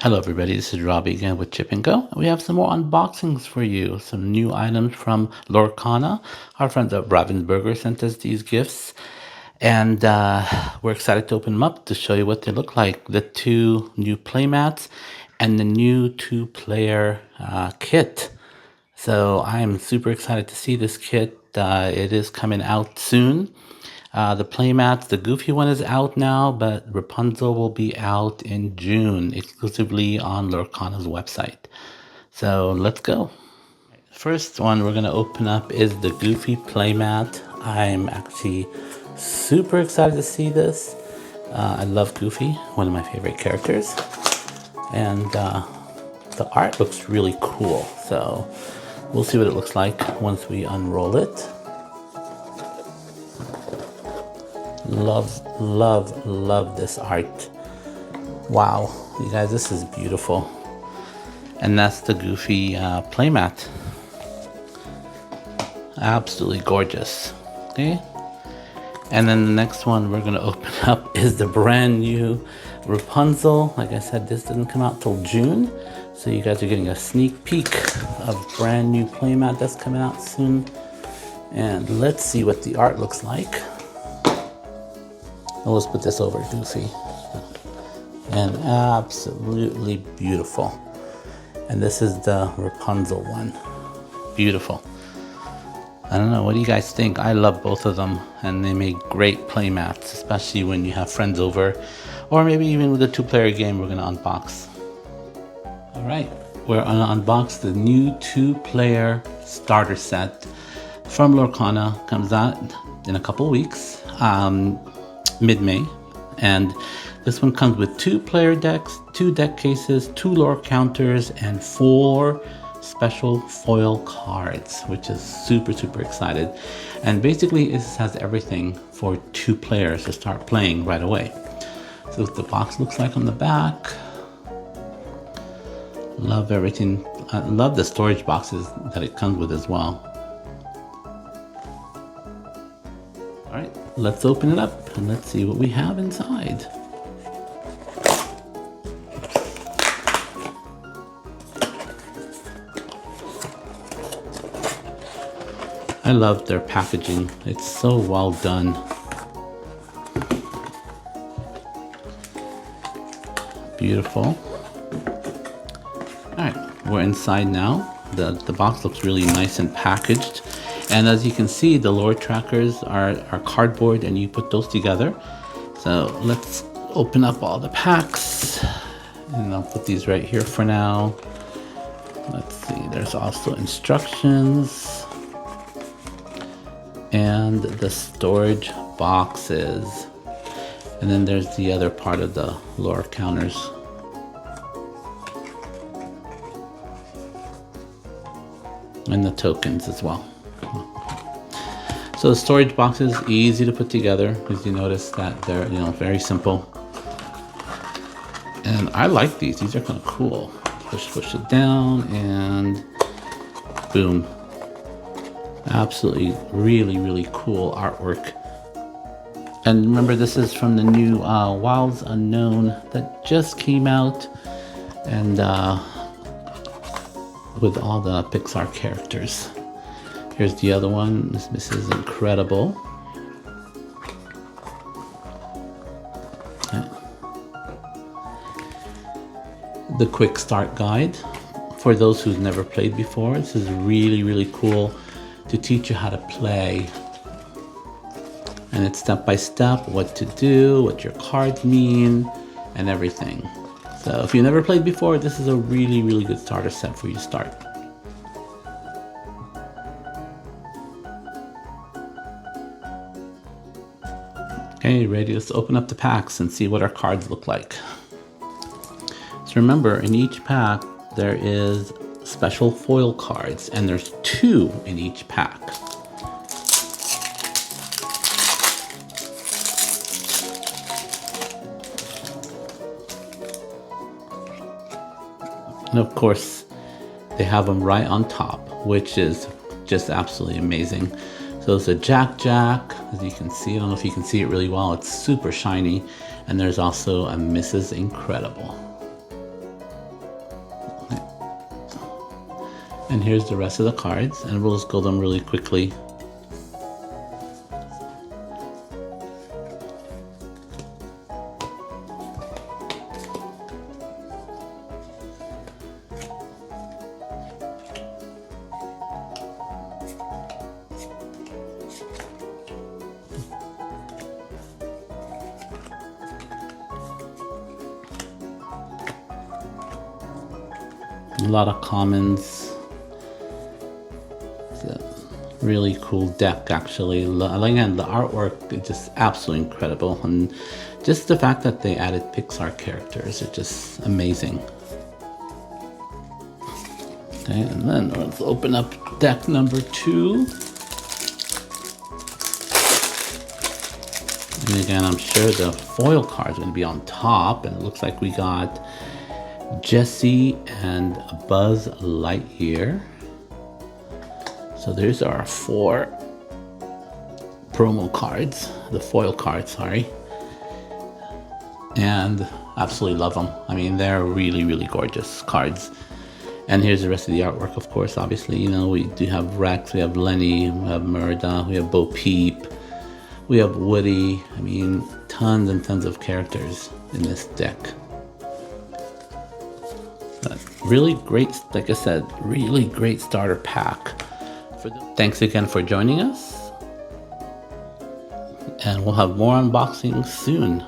Hello everybody, this is Robbie again with Chip and Go. We have some more unboxings for you. Some new items from Lorcana. Our friends at Ravensburger sent us these gifts. And we're excited to open them up to show you what they look like. The two new playmats and the new two-player kit. So I'm super excited to see this kit. It is coming out soon. The playmats, the Goofy one is out now, but Rapunzel will be out in June, exclusively on Lorcana's website. So let's go. First one we're going to open up is the Goofy playmat. I'm actually super excited to see this. I love Goofy, one of my favorite characters. And the art looks really cool. So we'll see what it looks like once we unroll it. Love this art. Wow, you guys, this is beautiful. And that's the Goofy playmat. Absolutely gorgeous. Okay. And then the next one we're going to open up is the brand new Rapunzel. Like I said, this doesn't come out till June. So you guys are getting a sneak peek of brand new playmat that's coming out soon. And let's see what the art looks like. Let's put this over Goofy. And absolutely beautiful. And this is the Rapunzel one. Beautiful. I don't know, what do you guys think? I love both of them, and they make great playmats, especially when you have friends over, or maybe even with a two-player game we're gonna unbox. All right, we're gonna unbox the new two-player starter set from Lorcana. Comes out in a couple weeks. Mid-May, and this one comes with 2 player decks, 2 deck cases, 2 lore counters, and 4 special foil cards, which is super excited. And basically this has everything for 2 players to start playing right away. So what the box looks like on the back. Love everything. I love the storage boxes that it comes with as well. All right, let's open it up and let's see what we have inside. I love their packaging. It's so well done. Beautiful. All right, we're inside now. The box looks really nice and packaged. And as you can see, the lore trackers are cardboard and you put those together. So let's open up all the packs. And I'll put these right here for now. Let's see, there's also instructions. And the storage boxes. And then there's the other part of the lore counters. And the tokens as well. So the storage box is easy to put together, because you notice that they're very simple. And I like these. These are kind of cool. Push it down and boom. Absolutely really cool artwork. And remember, this is from the new Wilds Unknown that just came out, and with all the Pixar characters. Here's the other one. This is incredible. Okay. The quick start guide for those who've never played before. This is really cool to teach you how to play. And it's step by step, what to do, what your cards mean, and everything. So if you've never played before, this is a really good starter set for you to start. Okay, ready? Let's open up the packs and see what our cards look like. So remember, in each pack, there is special foil cards, and there's 2 in each pack. And of course, they have them right on top, which is just absolutely amazing. So it's a Jack, as you can see. I don't know if you can see it really well. It's super shiny. And there's also a Mrs. Incredible. And here's the rest of the cards, and we'll just go them really quickly. A lot of commons. It's a really cool deck, actually. Again, the artwork is just absolutely incredible, and just the fact that they added Pixar characters is just amazing. Okay, and then let's open up deck number 2. And again, I'm sure the foil cards are going to be on top, and it looks like we got Jessie and Buzz Lightyear. So there's our 4 promo cards, the foil cards, sorry. And absolutely love them. I mean, they're really, really gorgeous cards. And here's the rest of the artwork, of course, obviously. You know, we do have Rex, we have Lenny, we have Merida, we have Bo Peep, we have Woody. I mean, tons and tons of characters in this deck. But really great, like I said, really great starter pack. Thanks again for joining us. And we'll have more unboxings soon.